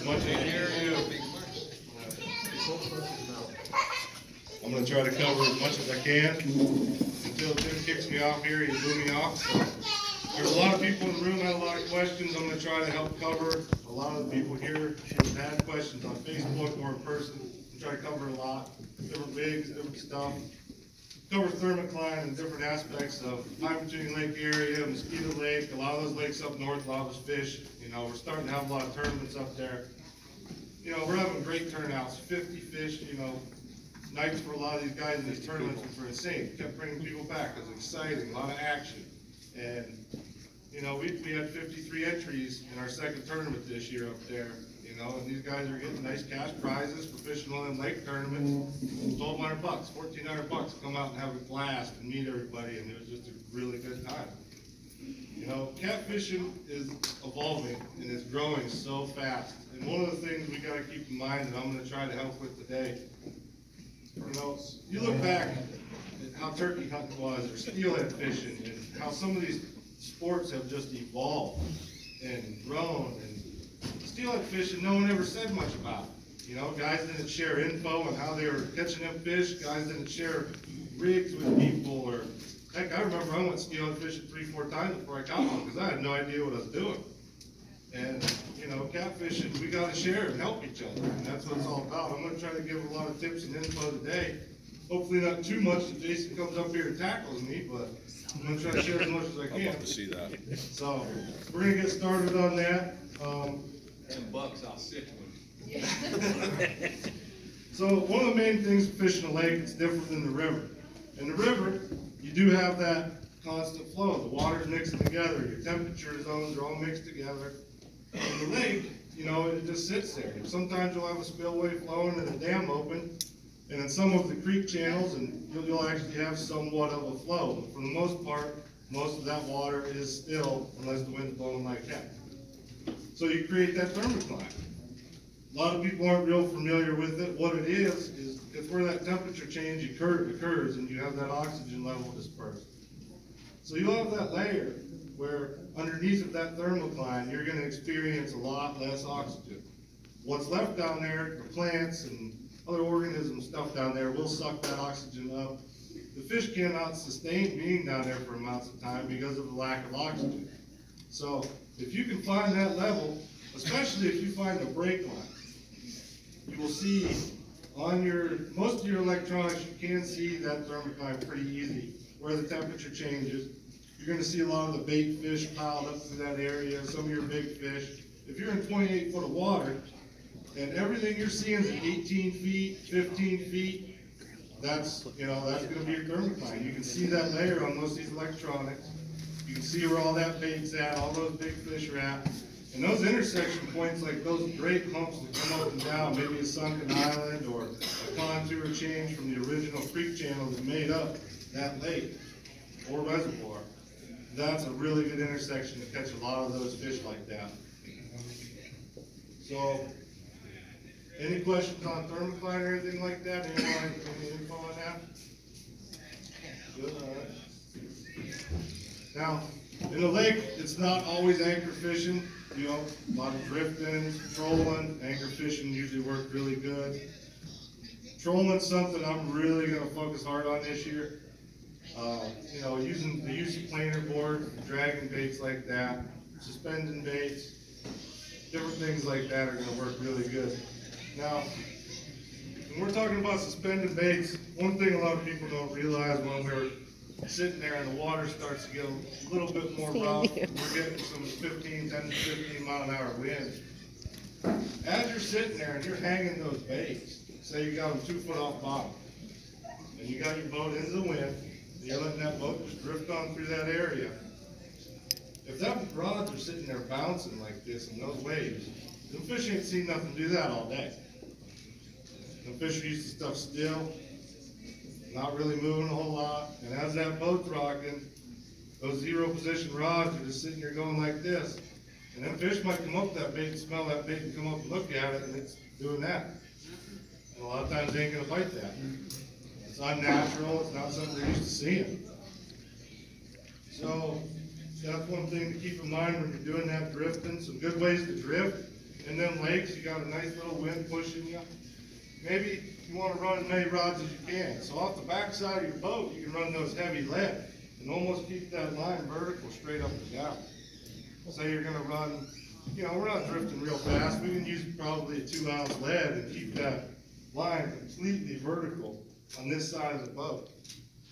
much as you can do. I'm going to try to cover as much as I can until Tim kicks me off here. He's moving me off. So there's a lot of people in the room that had a lot of questions. I'm going to try to help cover a lot of the people here who had questions on Facebook or in person. I'm trying to cover a lot, different rigs, different stuff. Cover thermocline and different aspects of Pine Tuning Lake area, Mosquito Lake, a lot of those lakes up north, a lot of us fish. You know, we're starting to have a lot of tournaments up there. You know, we're having great turnouts, 50 fish, you know, nights for a lot of these guys in these tournaments, which were insane. Kept bringing people back. It was exciting, a lot of action. And, you know, we had 53 entries in our second tournament this year up there. You know, and these guys are getting nice cash prizes for fishing one of them lake tournaments. $1,200, $1,400 to come out and have a blast and meet everybody, and it was just a really good time. You know, catfishing is evolving and it's growing so fast. And one of the things we got to keep in mind that I'm going to try to help with today, you know, you look back at how turkey hunting was, or steelhead fishing, and how some of these sports have just evolved and grown. And steelhead fishing, no one ever said much about it. You know, guys didn't share info on how they were catching them fish. Guys didn't share rigs with people. Or heck, I remember I went steelhead fishing 3-4 times before I caught one because I had no idea what I was doing. And you know, catfishing, we got to share and help each other, and that's what it's all about. I'm going to try to give a lot of tips and info today. Hopefully not too much that Jason comes up here and tackles me, but I'm going to try to share as much as I can. I'd love to see that. So we're going to get started on that. Some bucks, I'll sit with you. So one of the main things fishing a lake, it's different than the river. In the river, you do have that constant flow. The water's mixing together. Your temperature zones are all mixed together. In the lake, you know, it just sits there. Sometimes you'll have a spillway flowing and a dam open, and in some of the creek channels, and you'll actually have somewhat of a flow. But for the most part, most of that water is still, unless the wind's blowing like heck. So you create that thermocline. A lot of people aren't real familiar with it. What it is it's where that temperature change occurs and you have that oxygen level dispersed. So you'll have that layer where underneath of that thermocline, you're going to experience a lot less oxygen. What's left down there, the plants and other organisms, stuff down there, will suck that oxygen up. The fish cannot sustain being down there for amounts of time because of the lack of oxygen. So if you can find that level, especially if you find a break line, you will see on most of your electronics, you can see that thermocline pretty easy, where the temperature changes. You're going to see a lot of the bait fish piled up through that area, some of your big fish. If you're in 28 foot of water, and everything you're seeing is at 18 feet, 15 feet, that's going to be your thermocline. You can see that layer on most of these electronics. You can see where all that bait's at, all those big fish are at. And those intersection points, like those great humps that come up and down, maybe a sunken island or a contour change from the original creek channel that made up that lake or reservoir, that's a really good intersection to catch a lot of those fish like that. So, any questions on thermocline or anything like that? Anyone, any info on that? Good, all right. Now, in the lake, it's not always anchor fishing. You know, a lot of drifting, trolling, anchor fishing usually work really good. Trolling's something I'm really going to focus hard on this year. You know, using the UC planer board, dragging baits like that, suspending baits, different things like that are going to work really good. Now, when we're talking about suspended baits, one thing a lot of people don't realize when we're sitting there and the water starts to get a little bit more rough, we're getting some 10 to 15 mile an hour winds. As you're sitting there and you're hanging those baits, say you got them 2 foot off bottom, and you got your boat into the wind, and you're letting that boat just drift on through that area. If that rods are sitting there bouncing like this in those waves, the fish ain't seen nothing do that all day. The fish are used to stuff still, not really moving a whole lot, and as that boat's rocking, those zero position rods are just sitting there going like this. And then fish might come up that bait and smell that bait and come up and look at it, and it's doing that. And a lot of times they ain't gonna bite that. It's unnatural, it's not something they're used to seeing. So that's one thing to keep in mind when you're doing that drifting. Some good ways to drift in them lakes, you got a nice little wind pushing you. Maybe you wanna run as many rods as you can. So off the backside of your boat, you can run those heavy lead and almost keep that line vertical straight up and down. Say you're gonna run, we're not drifting real fast. We can use probably a 2-ounce lead and keep that line completely vertical on this side of the boat.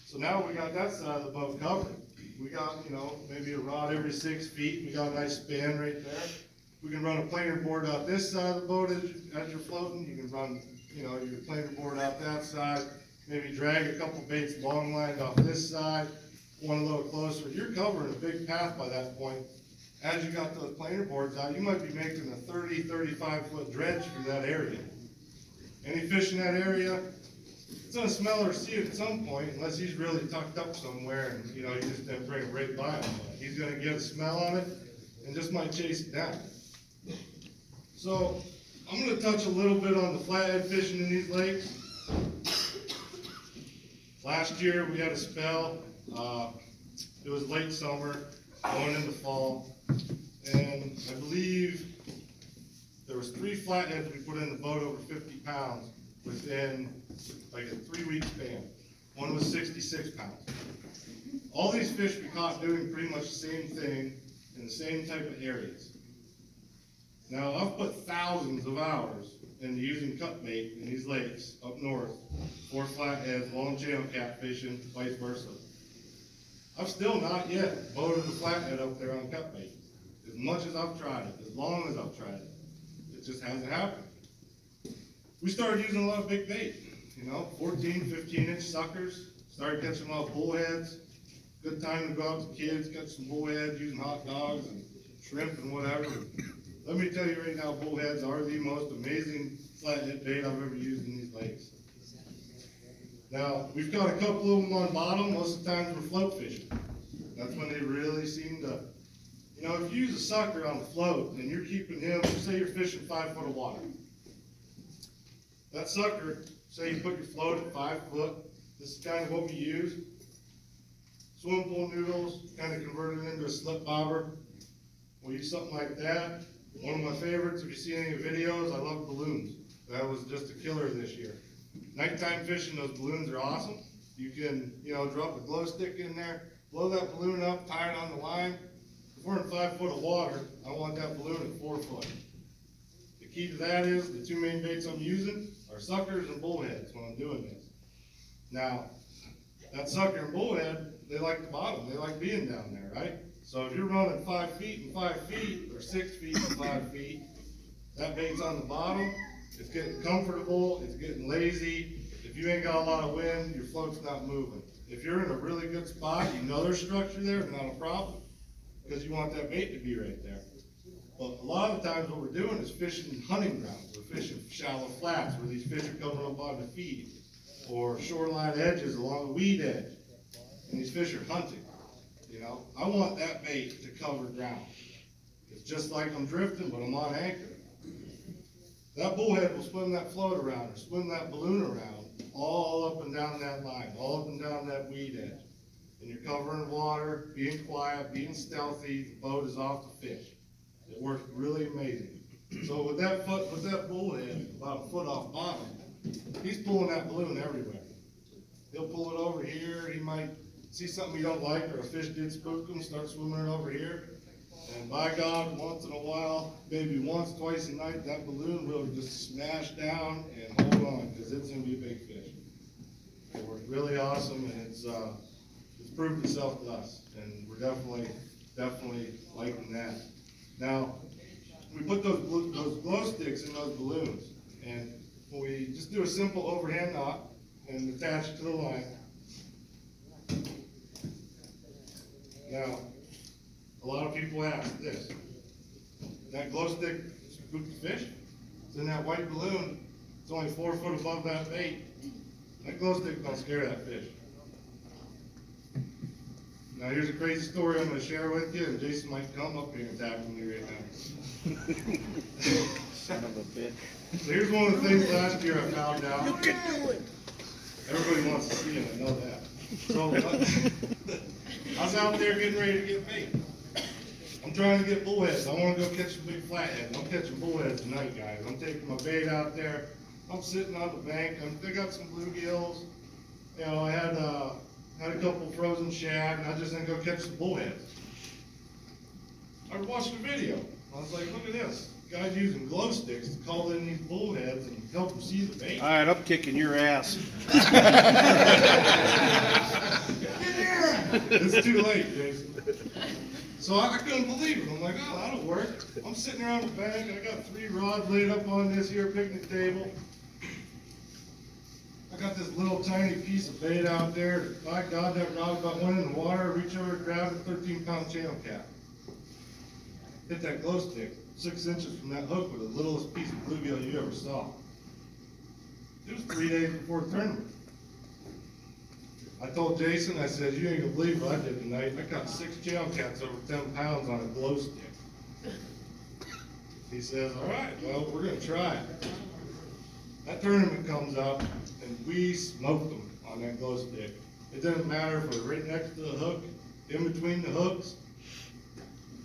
So now we got that side of the boat covered. We got, maybe a rod every 6 feet. We got a nice span right there. We can run a planer board out this side of the boat as you're floating. You can run, your planer board out that side. Maybe drag a couple baits long lined off this side, one a little closer. You're covering a big path by that point. As you got those planer boards out, you might be making a 30, 35-foot dredge through that area. Any fish in that area, it's gonna smell or see it at some point, unless he's really tucked up somewhere and, you just didn't bring it right by him. He's gonna get a smell on it and just might chase it down. So, I'm gonna touch a little bit on the flathead fishing in these lakes. Last year, we had a spell, it was late summer, going into fall, and I believe there was 3 flatheads we put in the boat over 50 pounds within like a 3-week span. One was 66 pounds. All these fish we caught doing pretty much the same thing in the same type of areas. Now, I've put thousands of hours into using cut bait in these lakes up north for flatheads, long channel catfishing, vice versa. I've still not yet boated a flathead up there on cut bait. As much as I've tried it, as long as I've tried it, it just hasn't happened. We started using a lot of big bait, 14, 15-inch suckers. Started catching a lot of bullheads. Good time to go out with the kids, catch some bullheads using hot dogs and shrimp and whatever. Let me tell you right now, bullheads are the most amazing flathead bait I've ever used in these lakes. Now, we've got a couple of them on bottom. Most of the times we're float fishing. That's when they really seem to, if you use a sucker on the float and you're keeping him, say you're fishing 5 foot of water. That sucker, say you put your float at 5 foot, this is kind of what we use. Swim pool noodles, kind of converted into a slip bobber. We'll use something like that. One of my favorites, if you see any videos, I love balloons. That was just a killer this year. Nighttime fishing, those balloons are awesome. You can, drop a glow stick in there, blow that balloon up, tie it on the line. If we're in 5 foot of water, I want that balloon at 4 foot. The key to that is the 2 main baits I'm using are suckers and bullheads when I'm doing this. Now, that sucker and bullhead, they like the bottom. They like being down there, right? So if you're running 5 feet and 5 feet, or 6 feet and 5 feet, that bait's on the bottom. It's getting comfortable, it's getting lazy. If you ain't got a lot of wind, your float's not moving. If you're in a really good spot, there's structure there, it's not a problem, because you want that bait to be right there. But a lot of the times what we're doing is fishing hunting grounds. We're fishing shallow flats where these fish are coming up on the feed, or shoreline edges along the weed edge, and these fish are hunting. I want that bait to cover ground. It's just like I'm drifting, but I'm on anchor. That bullhead will swim that float around or swim that balloon around all up and down that line, all up and down that weed edge. And you're covering water, being quiet, being stealthy, the boat is off the fish. It works really amazing. So with that bullhead about a foot off bottom, he's pulling that balloon everywhere. He'll pull it over here, he might see something you don't like, or a fish did spook him, start swimming it over here. And by God, once in a while, maybe once, twice a night, that balloon will just smash down and hold on, because it's going to be a big fish. It worked really awesome, and it's proved itself to us, and we're definitely liking that. Now, we put those glow sticks in those balloons, and we just do a simple overhand knot and attach it to the line. Now, a lot of people ask this. That glow stick spooked the fish? It's in that white balloon. It's only 4 foot above that bait. That glow stick don't scare that fish. Now here's a crazy story I'm going to share with you, and Jason might come up here and tackle me right now. Son of a bitch. So here's one of the things last year I found out. You can do it! Everybody wants to see it, I know that. So I was out there getting ready to get bait. I'm I'm trying to get bullheads. I wanna go catch some big flatheads. I'm catching bullheads tonight, guys. I'm taking my bait out there. I'm sitting on the bank. They got some bluegills. You know, I had a couple frozen shad, and I just didn't go catch some bullheads. I watched a video. I was like, look at this. Guys using glow sticks to call in these bullheads and help them see the bait. All right, I'm kicking your ass. It's too late, Jason. So I couldn't believe it. I'm like, oh, that'll work. I'm sitting around the bank, and I got 3 rods laid up on this here picnic table. I got this little tiny piece of bait out there. My God, that rod about went in the water. Reach over, grab it, 13-pound channel cap. Hit that glow stick 6 inches from that hook with the littlest piece of bluegill you ever saw. It was 3 days before the tournament. I told Jason, I said, you ain't gonna believe what I did tonight. I caught 6 channel cats over 10 pounds on a glow stick. He says, all right, well, we're gonna try it. That tournament comes up, and we smoked them on that glow stick. It didn't matter if it was right next to the hook, in between the hooks,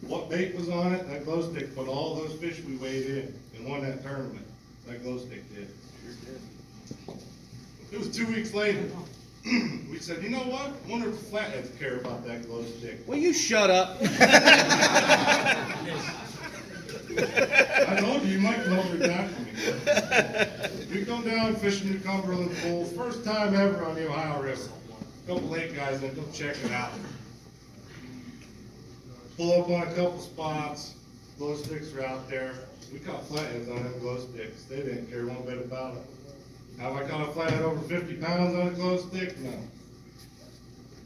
what bait was on it. That glow stick put all those fish we weighed in won that tournament. That glow stick did. It was 2 weeks later. We said, you know what? I wonder if the flatheads care about that glow stick. Will you shut up? I told you might come over back to me. We go down fishing the Cumberland Pools, first time ever on the Ohio River. Couple lake guys in, come check it out. Pull up on a couple spots, glow sticks are out there. We caught flatheads on them glow sticks. They didn't care one bit about it. Have I caught a flathead over 50 pounds on a glow stick? No.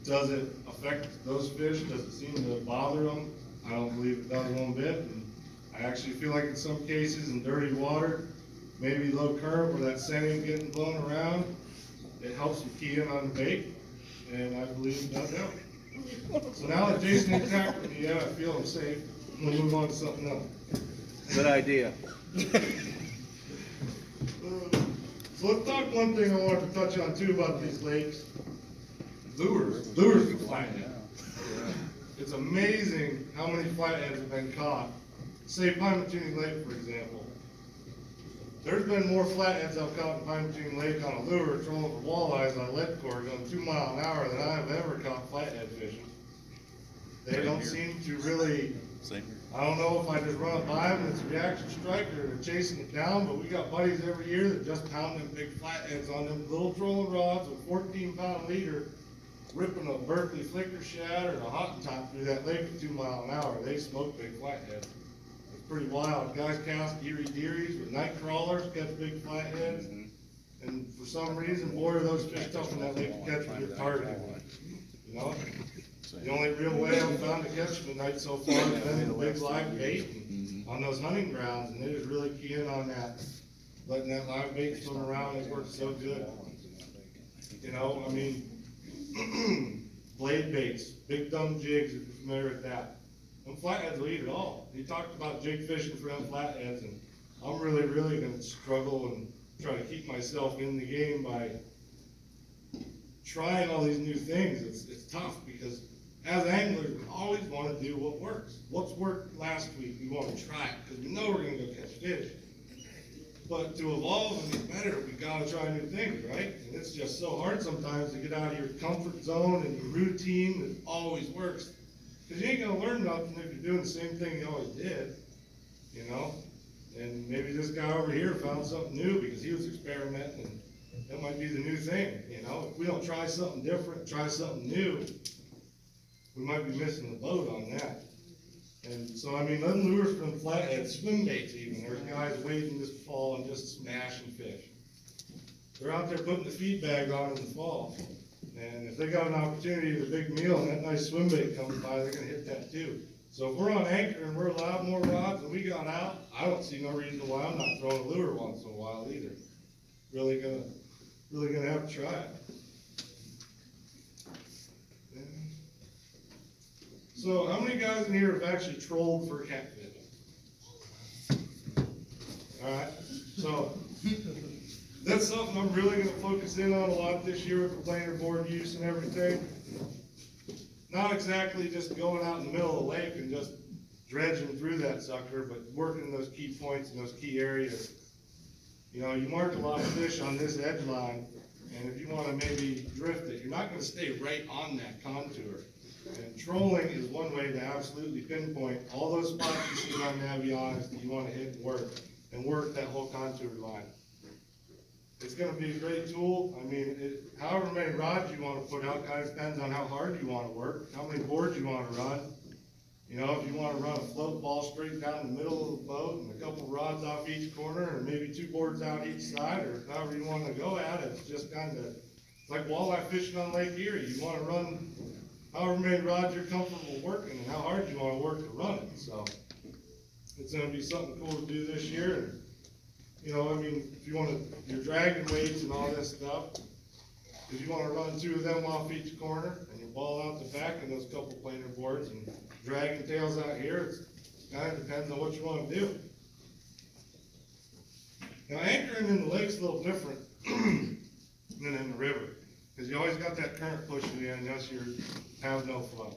Does it affect those fish? Does it seem to bother them? I don't believe it does one bit. And I actually feel like in some cases in dirty water, maybe low current where that scent ain't getting blown around, it helps you key in on the bait, and I believe it does help. So now that Jason attacked me, yeah, I feel I'm safe. I'm gonna move on to something else. Good idea. So let's talk one thing I wanted to touch on too about these lakes. Lures for flathead. It's amazing how many flatheads have been caught. Say Pymatuning Lake, for example. There's been more flatheads I've caught in Pymatuning Lake on a lure trolling for walleyes on lead cord going 2 miles an hour than I have ever caught flathead fishing. They don't seem to really, I don't know if I just run it by them and it's a reaction strike or they're chasing it down, but we got buddies every year that just pound them big flatheads on them little trolling rods with 14-pound leader, ripping a Berkeley flicker shad or a hot top through that lake at 2 miles an hour. They smoke big flatheads. It's pretty wild. Guys cast eerie deeries with night crawlers, catch big flatheads. And for some reason, boy, are those fish tough in that lake to catch when you're targeting. You know? The only real way I've found to catch them tonight so far has been the big live bait on those hunting grounds, and they just really key in on that, letting that live bait swim around. It works so good. You know, I mean, blade baits, big dumb jigs, if you're familiar with that. Them flatheads will eat it all. He talked about jig fishing for them flatheads, and I'm really going to struggle and try to keep myself in the game by trying all these new things. It's tough because as anglers, we always want to do what works. What's worked last week, we want to try it because we know we're going to go catch fish. But to evolve and get better, we got to try new things, right? And it's just so hard sometimes to get out of your comfort zone and your routine that always works. Because you ain't going to learn nothing if you're doing the same thing you always did, you know? And maybe this guy over here found something new because he was experimenting, and that might be the new thing, you know? If we don't try something different, try something new, we might be missing the boat on that. And so, I mean, them lures from flathead, swim baits even, there's guys waiting this fall and just smashing fish. They're out there putting the feed bag on in the fall. And if they got an opportunity at a big meal and that nice swim bait comes by, they're gonna hit that too. So if we're on anchor and we're allowed more rods and we got out, I don't see no reason why I'm not throwing a lure once in a while either. Really gonna have to try it. Yeah. So how many guys in here have actually trolled for catfish? Alright, so that's something I'm really gonna focus in on a lot this year with the planer board use and everything. Not exactly just going out in the middle of the lake and just dredging through that sucker, but working those key points in those key areas. You know, you mark a lot of fish on this edge line, and if you wanna maybe drift it, you're not gonna stay right on that contour. And trolling is one way to absolutely pinpoint all those spots you see on Navionics that you wanna hit and work that whole contour line. It's gonna be a great tool. I mean, however many rods you wanna put out, kinda depends on how hard you wanna work, how many boards you wanna run. You know, if you wanna run a float ball straight down the middle of the boat and a couple rods off each corner, or maybe 2 boards out each side, or however you wanna go at it, it's just kinda, it's like walleye fishing on Lake Erie. You wanna run however many rods you're comfortable working and how hard you wanna work to run it, so. It's gonna be something cool to do this year, and, you know, I mean, if you wanna, your dragging weights and all this stuff, if you wanna run 2 of them off each corner, and you ball out the back and those couple planer boards, and dragging tails out here, it kinda depends on what you wanna do. Now, anchoring in the lake's a little different than in the river, cause you always got that current pushing you in unless you have no flow.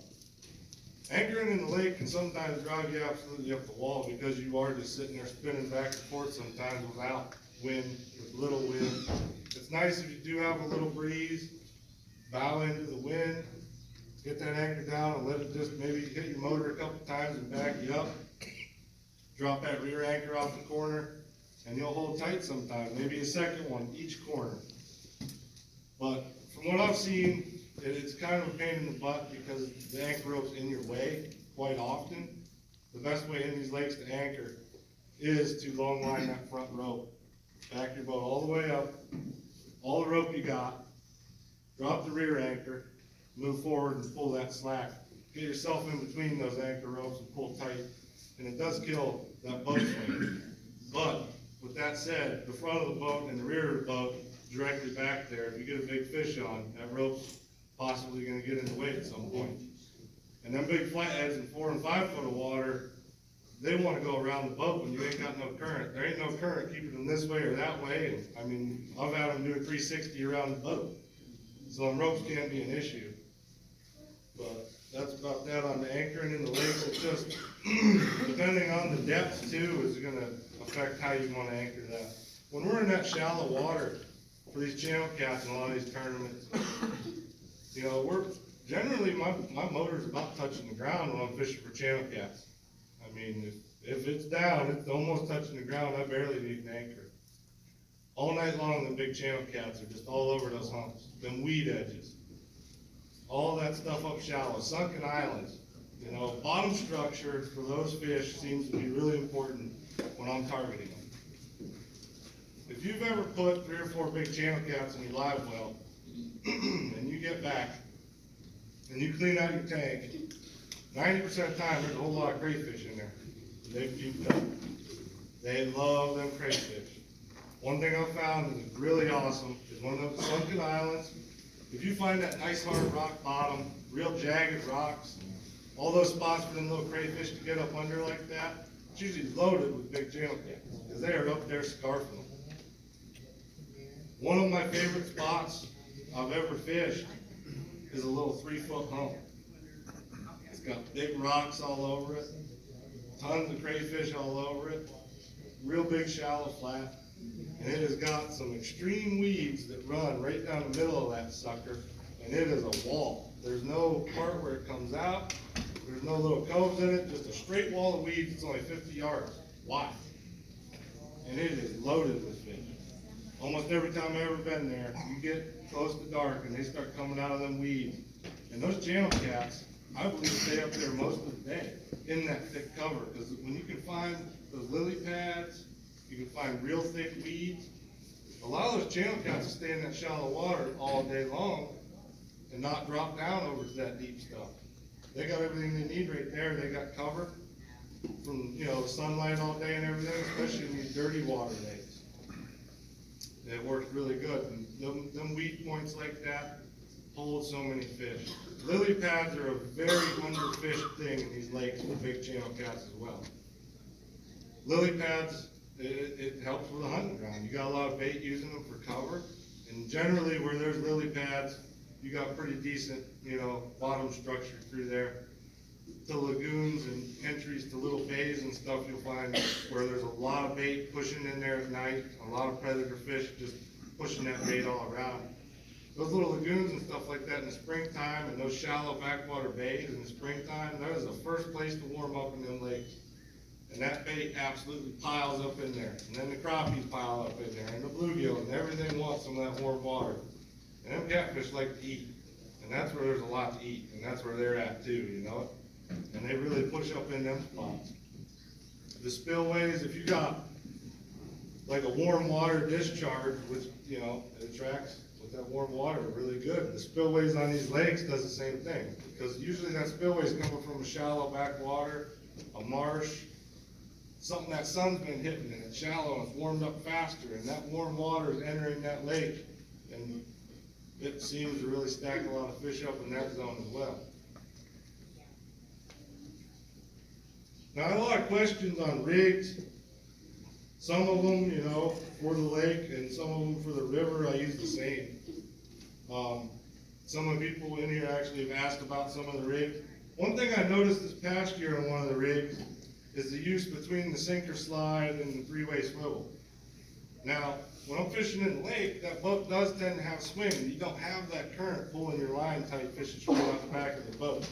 Anchoring in the lake can sometimes drive you absolutely up the wall because you are just sitting there spinning back and forth sometimes without wind, with little wind. It's nice if you do have a little breeze, bow into the wind, get that anchor down and let it just maybe hit your motor a couple times and back you up. Drop that rear anchor off the corner and you'll hold tight sometimes, maybe a second one each corner. But from what I've seen, it's kind of a pain in the butt because the anchor rope's in your way quite often. The best way in these lakes to anchor is to long line that front rope. Back your boat all the way up, all the rope you got, drop the rear anchor, move forward and pull that slack. Get yourself in between those anchor ropes and pull tight, and it does kill that boat swing. But with that said, the front of the boat and the rear of the boat, directly back there, if you get a big fish on, that rope's possibly gonna get in the way at some point. And them big flatheads in 4 and 5 foot of water, they wanna go around the boat when you ain't got no current. There ain't no current keeping them this way or that way, and I mean, I've had them do a 360 around the boat. So them ropes can't be an issue. But that's about that on the anchoring in the lakes. It's just, depending on the depth too, is gonna affect how you wanna anchor that. When we're in that shallow water, for these channel cats and a lot of these tournaments, you know, we're generally, my motor's about touching the ground when I'm fishing for channel cats. I mean, if it's down, it's almost touching the ground, I barely need an anchor. All night long, the big channel cats are just all over those humps, them weed edges. All that stuff up shallow, sunken islands, you know, bottom structure for those fish seems to be really important when I'm targeting them. If you've ever put 3 or 4 big channel cats in your live well, and you get back, and you clean out your tank, 90% of the time, there's a whole lot of crayfish in there. They've puked up. They love them crayfish. One thing I've found is really awesome is one of those sunken islands. If you find that nice hard rock bottom, real jagged rocks, all those spots for them little crayfish to get up under like that, it's usually loaded with big channel cats, because they are up there scarfing them. One of my favorite spots I've ever fished is a little 3 foot hump. It's got big rocks all over it, tons of crayfish all over it, real big shallow flat, and it has got some extreme weeds that run right down the middle of that sucker, and it is a wall. There's no part where it comes out, there's no little coves in it, just a straight wall of weeds that's only 50 yards wide. And it is loaded with fish. Almost every time I've ever been there, you get close to dark and they start coming out of them weeds. And those channel cats, I believe, stay up there most of the day in that thick cover, because when you can find those lily pads, you can find real thick weeds. A lot of those channel cats will stay in that shallow water all day long and not drop down over to that deep stuff. They got everything they need right there. They got cover from, you know, sunlight all day and everything, especially in these dirty water days. It works really good. And them weed points like that hold so many fish. Lily pads are a very underfished thing in these lakes with big channel cats as well. Lily pads, it helps with the hunting ground. You got a lot of bait using them for cover, and generally where there's lily pads, you got pretty decent, you know, bottom structure through there. to lagoons and entries to little bays and stuff, you'll find where there's a lot of bait pushing in there at night, a lot of predator fish just pushing that bait all around. Those little lagoons and stuff like that in the springtime, and those shallow backwater bays in the springtime, that is the first place to warm up in them lakes. And that bait absolutely piles up in there, and then the crappies pile up in there, and the bluegill, and everything wants some of that warm water. And them catfish like to eat, and that's where there's a lot to eat, and that's where they're at too, you know? And they really push up in them spots. The spillways, if you got like a warm water discharge, which, you know, it attracts with that warm water really good. The spillways on these lakes does the same thing, because usually that spillway is coming from a shallow backwater, a marsh, something that sun's been hitting, and it's shallow and it's warmed up faster, and that warm water is entering that lake, and it seems to really stack a lot of fish up in that zone as well. Now, I had a lot of questions on rigs. Some of them, you know, for the lake, and some of them for the river, I use the same. Some of the people in here actually have asked about some of the rigs. One thing I noticed this past year on one of the rigs is the use between the sinker slide and the three-way swivel. Now, when I'm fishing in the lake, that boat does tend to have swing, and you don't have that current pulling your line tight fishing straight out the back of the boat.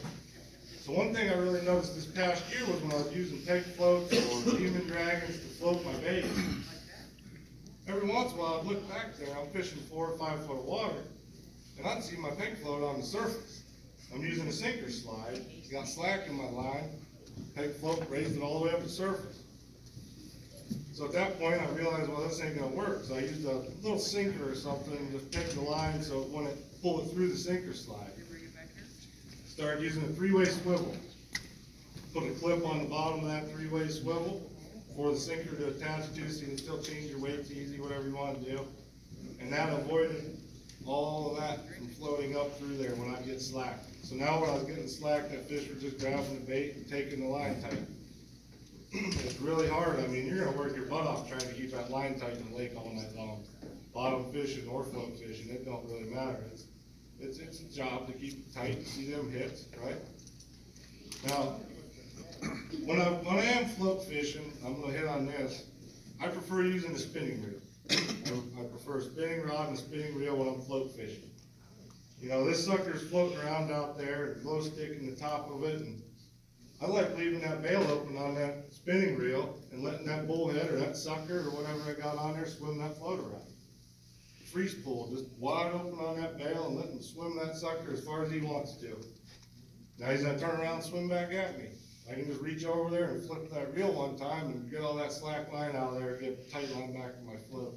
So one thing I really noticed this past year was when I was using peg floats or demon dragons to float my bait. Every once in a while I'd look back there, I'm fishing 4 or 5 foot of water, and I'd see my peg float on the surface. I'm using a sinker slide, got slack in my line, peg float raised it all the way up to the surface. So at that point I realized, well, this ain't gonna work. So I used a little sinker or something to pick the line so it wouldn't pull it through the sinker slide. Started using a three-way swivel. Put a clip on the bottom of that three-way swivel for the sinker to attach to, so you can still change your weights easy, whatever you want to do. And that avoided all of that from floating up through there when I get slack. So now when I was getting slack, that fish were just grabbing the bait and taking the line tight. It's really hard. I mean, you're gonna work your butt off trying to keep that line tight in the lake all night long. Bottom fishing or float fishing, it don't really matter. It's a job to keep it tight and see them hits, right? Now, when I am float fishing, I'm gonna hit on this. I prefer using a spinning reel. I prefer a spinning rod and a spinning reel when I'm float fishing. You know, this sucker's floating around out there, glow stick in the top of it, and I like leaving that bail open on that spinning reel and letting that bullhead or that sucker or whatever I got on there swim that float around. Freeze pool, just wide open on that bail and let him swim that sucker as far as he wants to. Now he's gonna turn around and swim back at me. I can just reach over there and flip that reel one time and get all that slack line out of there and get a tight line back to my flip.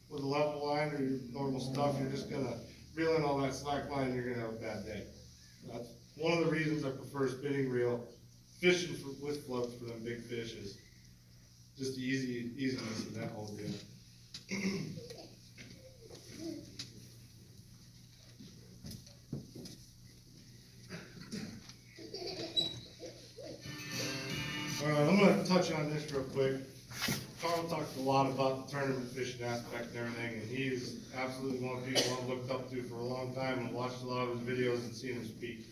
With a level line or your normal stuff, you're just gonna reel in all that slack line and you're gonna have a bad day. That's one of the reasons I prefer spinning reel. Fishing with floats for them big fish is just the easiness of that whole deal. All right, I'm gonna touch on this real quick. Carl talked a lot about the tournament fishing aspect and everything, and he's absolutely one of the people I've looked up to for a long time and watched a lot of his videos and seen him speak.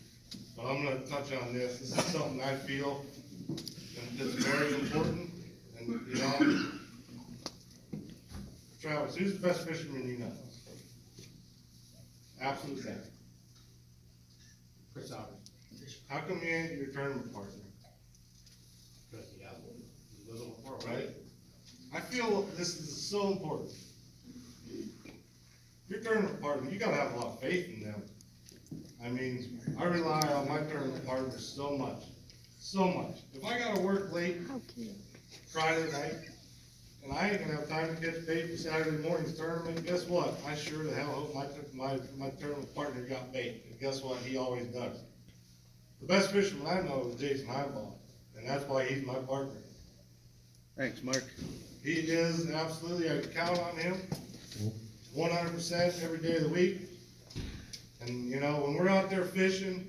But I'm gonna touch on this. This is something I feel is very important, and you know, Travis, who's the best fisherman you know? Absolute best. Chris Otter. How come you ain't your tournament partner? Because he has one. He lives on the farm, Right? I feel this is so important. Your tournament partner, you gotta have a lot of faith in them. I mean, I rely on my tournament partners so much, so much. If I gotta work late Friday night, and I ain't gonna have time to catch bait for Saturday morning's tournament, guess what? I sure the hell hope my tournament partner got bait, and guess what? He always does. The best fisherman I know is Jason Highball, and that's why he's my partner. Thanks, Mark. He is absolutely, I can count on him 100% every day of the week. And you know, when we're out there fishing,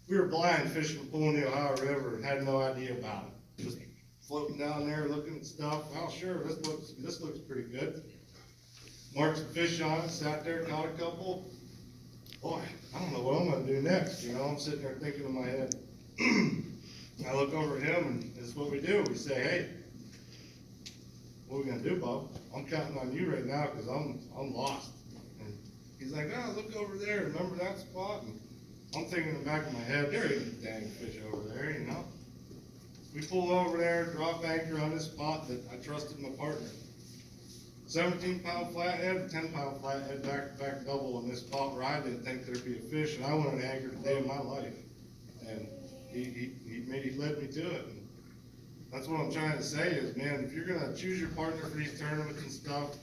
we were blind fishing the pool in the Ohio River and had no idea about it. Just floating down there looking at stuff. Well, sure, this looks pretty good. Marked some fish on it, sat there, caught a couple. Boy, I don't know what I'm gonna do next. You know, I'm sitting there thinking in my head, I look over at him, and this is what we do. We say, hey, what are we gonna do, Bob? I'm counting on you right now, cause I'm lost. And he's like, oh, look over there, remember that spot? And I'm thinking in the back of my head, there ain't a dang fish over there, you know? We pull over there, drop anchor on this spot that I trusted my partner. 17-pound flathead, 10-pound flathead, back-to-back double in this spot where I didn't think there'd be a fish, and I wanted to anchor the day of my life. And he led me to it. And that's what I'm trying to say is, man, if you're gonna choose your partner for these tournaments and stuff,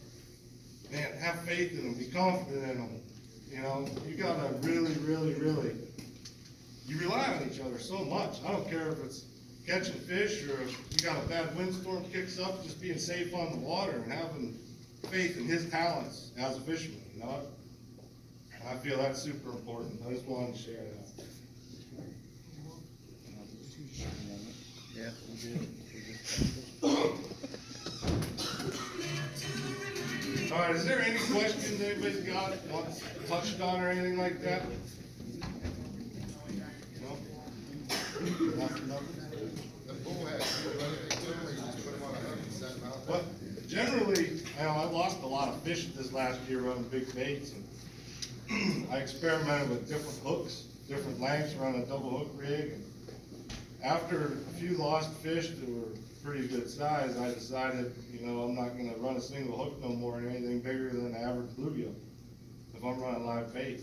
man, have faith in them, be confident in them. You know, you gotta really, you rely on each other so much. I don't care if it's catching fish or if you got a bad windstorm kicks up, just being safe on the water and having faith in his talents as a fisherman, you know? And I feel that's super important. I just wanted to share that. Yeah, we did. All right, is there any questions anybody's got, wants touched on or anything like that? No? Nothing? The bullhead, you do anything to them, or you just put them on a hook and set them out there? But generally, I lost a lot of fish this last year running big baits, and I experimented with different hooks, different lengths, running a double hook rig. And after a few lost fish that were pretty good size, I decided, you know, I'm not gonna run a single hook no more in anything bigger than an average bluegill. If I'm running live bait,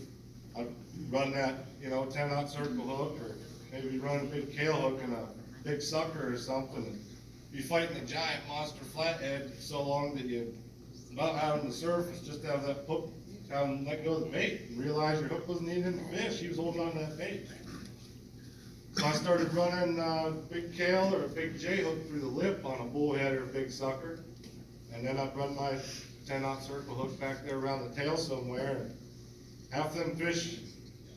I'd run that, you know, 10-aught circle hook, or maybe run a big tail hook and a big sucker or something. And be fighting a giant monster flathead so long that you about out on the surface, just have that hook, have him let go of the bait and realize your hook wasn't eating the fish, he was holding on to that bait. So I started running a big tail or a big J hook through the lip on a bullhead or a big sucker. And then I'd run my 10-aught circle hook back there around the tail somewhere. And half them fish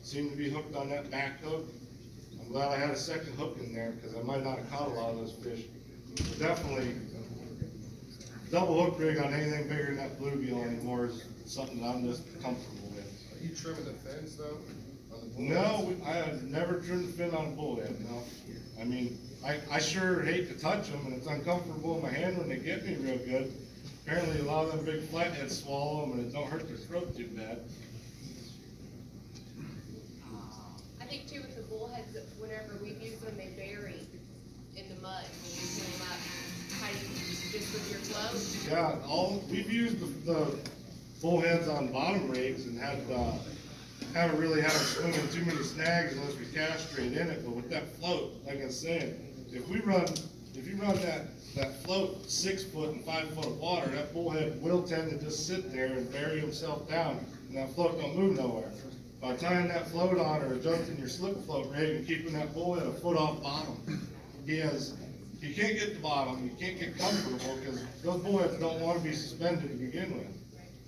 seemed to be hooked on that back hook. I'm glad I had a second hook in there because I might not have caught a lot of those fish. But definitely, double hook rig on anything bigger than that bluegill anymore is something that I'm just comfortable with. Are you trimming the fins though? On the bullheads? No, I have never trimmed the fin on a bullhead, no. I mean, I sure hate to touch them, and it's uncomfortable in my hand when they get me real good. Apparently, a lot of them big flatheads swallow them, and it don't hurt their throat too bad. I think too with the bullheads, that whenever we've used them, they bury in the mud when you pull them up. How do you, just with your float? Yeah, we've used the bullheads on bottom rigs and haven't really had them swimming too many snags unless we cast straight in it. But with that float, like I was saying, if you run that float 6 foot and 5 foot of water, that bullhead will tend to just sit there and bury himself down, and that float don't move nowhere. By tying that float on or adjusting your slip float rig and keeping that bullhead a foot off bottom, he can't get to bottom, he can't get comfortable because those bullheads don't want to be suspended to begin with.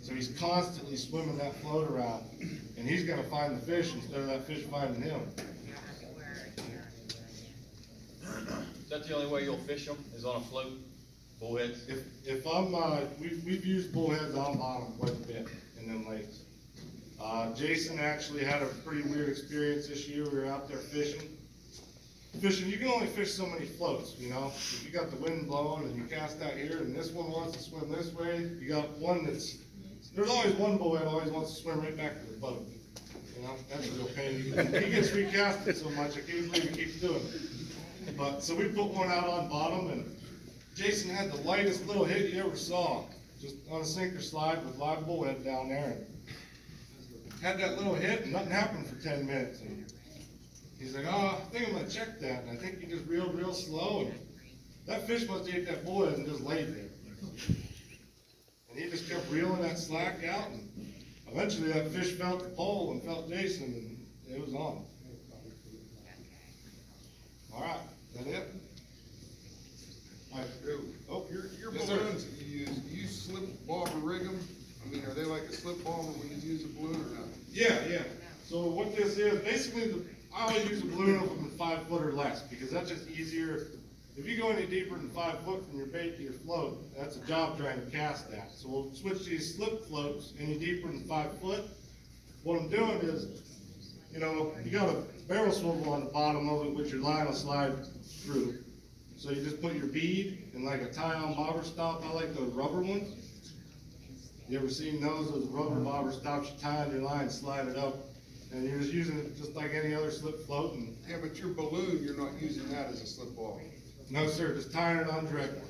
So he's constantly swimming that float around, and he's gonna find the fish instead of that fish finding him. Is that the only way you'll fish them, is on a float, bullheads? If I'm, we've used bullheads on bottom quite a bit in them lakes. Jason actually had a pretty weird experience this year. We were out there fishing. You can only fish so many floats, you know? If you got the wind blowing and you cast out here and this one wants to swim this way, you got one there's always one bullhead always wants to swim right back to the boat. You know, that's a real pain. He gets recasted so much, I can't believe he keeps doing it. But, so we put one out on bottom, and Jason had the lightest little hit you ever saw, just on a sinker slide with live bullhead down there. And had that little hit, and nothing happened for 10 minutes. And he's like, oh, I think I'm gonna check that. And I think he just reeled real slow, and that fish must have ate that bullhead and just laid there. And he just kept reeling that slack out, and eventually that fish felt the pole and felt Jason, and it was on. All right, is that it? All right. Oh, your Yes, sir. balloons that you use slip bomber rig them? I mean, are they like a slip bomber when you use a balloon or not? Yeah. So what this is, basically, I always use a balloon of them 5 foot or less, because that's just easier. If you go any deeper than 5 foot from your bait to your float, that's a job trying to cast that. So we'll switch these slip floats any deeper than 5 foot. What I'm doing is, you know, you got a barrel swivel on the bottom of it, which your line will slide through. So you just put your bead in like a tie-on bobber stop. I like those rubber ones. You ever seen those rubber bobber stops? You tie on your line, slide it up, and you're just using it just like any other slip float. And Yeah, but your balloon, you're not using that as a slip ball. no, sir, just tying it on directly,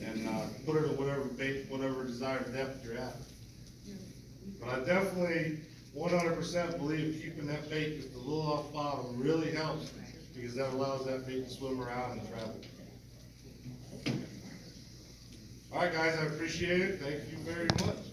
and put it at whatever bait, whatever desired depth you're at. But I definitely 100% believe keeping that bait just a little off bottom really helps, because that allows that bait to swim around and travel. All right, guys, I appreciate it. Thank you very much.